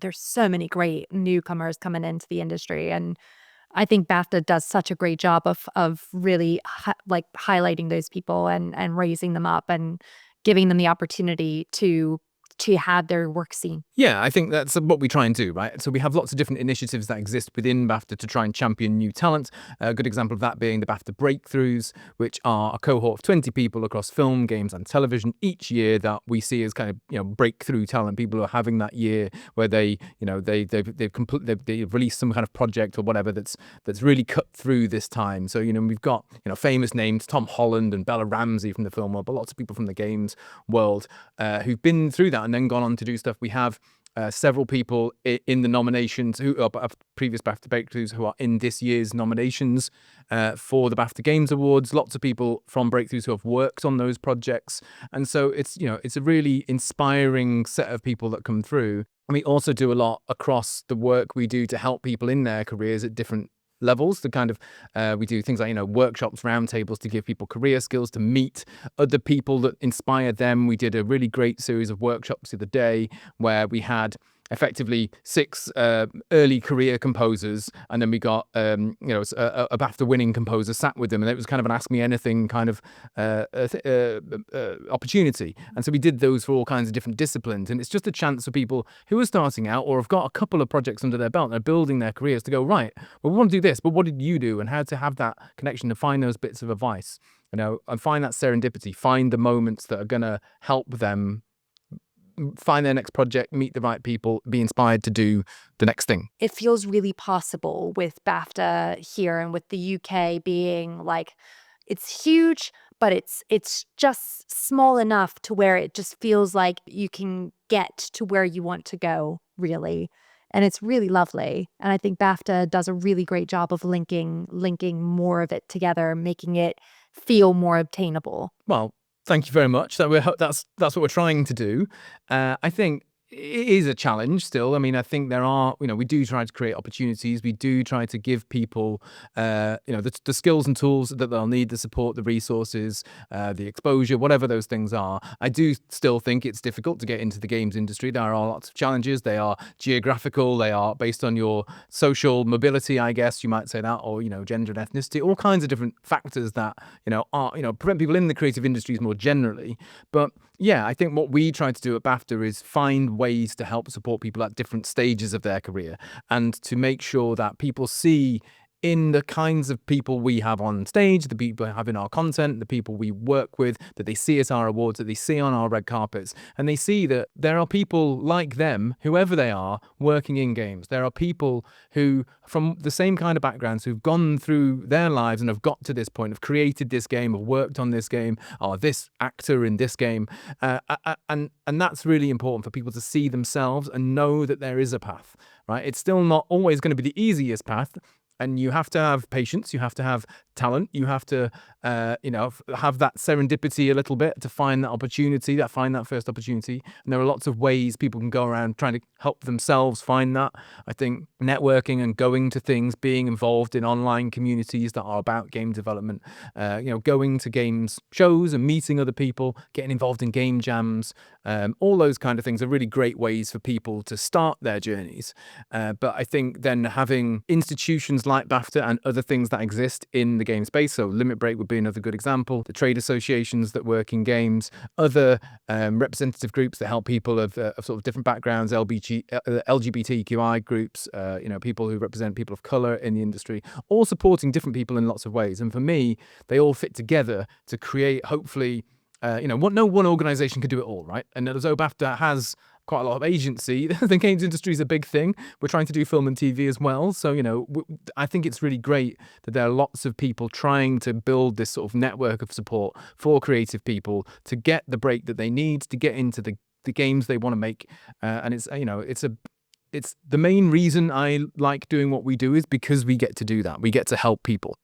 There's so many great newcomers coming into the industry, and I think BAFTA does such a great job of really like highlighting those people and raising them up and giving them the opportunity to have their work seen. Yeah, I think that's what we try and do, right? So we have lots of different initiatives that exist within BAFTA to try and champion new talent. A good example of that being the BAFTA Breakthroughs, which are a cohort of 20 people across film, games, and television each year that we see as kind of breakthrough talent. People who are having that year where they've released some kind of project or whatever that's really cut through this time. So we've got famous names, Tom Holland and Bella Ramsey from the film world, but lots of people from the games world who've been through that and then gone on to do stuff. We have several people in the nominations who are previous BAFTA Breakthroughs who are in this year's nominations for the BAFTA Games Awards. Lots of people from Breakthroughs who have worked on those projects. And so it's a really inspiring set of people that come through. And we also do a lot across the work we do to help people in their careers at different levels. The kind of we do things like workshops, roundtables to give people career skills, to meet other people that inspire them. We did a really great series of workshops the other day where we had effectively 6 early career composers, and then we got a BAFTA winning composer sat with them, and it was kind of an ask me anything kind of opportunity. And so we did those for all kinds of different disciplines, and it's just a chance for people who are starting out or have got a couple of projects under their belt and are building their careers to go, right, well, we want to do this, but what did you do, and how to have that connection to find those bits of advice, and find that serendipity, find the moments that are going to help them find their next project, meet the right people, be inspired to do the next thing. It feels really possible with BAFTA here and with the UK being like, it's huge, but it's just small enough to where it just feels like you can get to where you want to go, really. And it's really lovely. And I think BAFTA does a really great job of linking more of it together, making it feel more obtainable. Well, thank you very much. That's what we're trying to do. I think it is a challenge still. I mean, I think there are, we do try to create opportunities. We do try to give people, the skills and tools that they'll need, the support, the resources, the exposure, whatever those things are. I do still think it's difficult to get into the games industry. There are lots of challenges. They are geographical. They are based on your social mobility, I guess you might say that, or, gender and ethnicity, all kinds of different factors that, prevent people in the creative industries more generally. But yeah, I think what we try to do at BAFTA is find ways to help support people at different stages of their career and to make sure that people see in the kinds of people we have on stage, the people we have in our content, the people we work with, that they see at our awards, that they see on our red carpets, and they see that there are people like them, whoever they are, working in games. There are people who, from the same kind of backgrounds, who've gone through their lives and have got to this point, have created this game, have worked on this game, are this actor in this game, and that's really important for people to see themselves and know that there is a path, right? It's still not always going to be the easiest path. And you have to have patience, you have to have talent, you have to, have that serendipity a little bit to find that opportunity, find that first opportunity. And there are lots of ways people can go around trying to help themselves find that. I think networking and going to things, being involved in online communities that are about game development, going to games shows and meeting other people, getting involved in game jams, all those kind of things are really great ways for people to start their journeys. But I think then having institutions like BAFTA and other things that exist in the game space, so Limit Break would be another good example, the trade associations that work in games, other representative groups that help people of sort of different backgrounds, LGBTQI groups, people who represent people of colour in the industry, all supporting different people in lots of ways. And for me, they all fit together to create, hopefully, no one organisation could do it all, right? And although BAFTA has quite a lot of agency, the games industry is a big thing. We're trying to do film and TV as well. So, I think it's really great that there are lots of people trying to build this sort of network of support for creative people to get the break that they need to get into the games they want to make. And it's the main reason I like doing what we do is because we get to do that. We get to help people.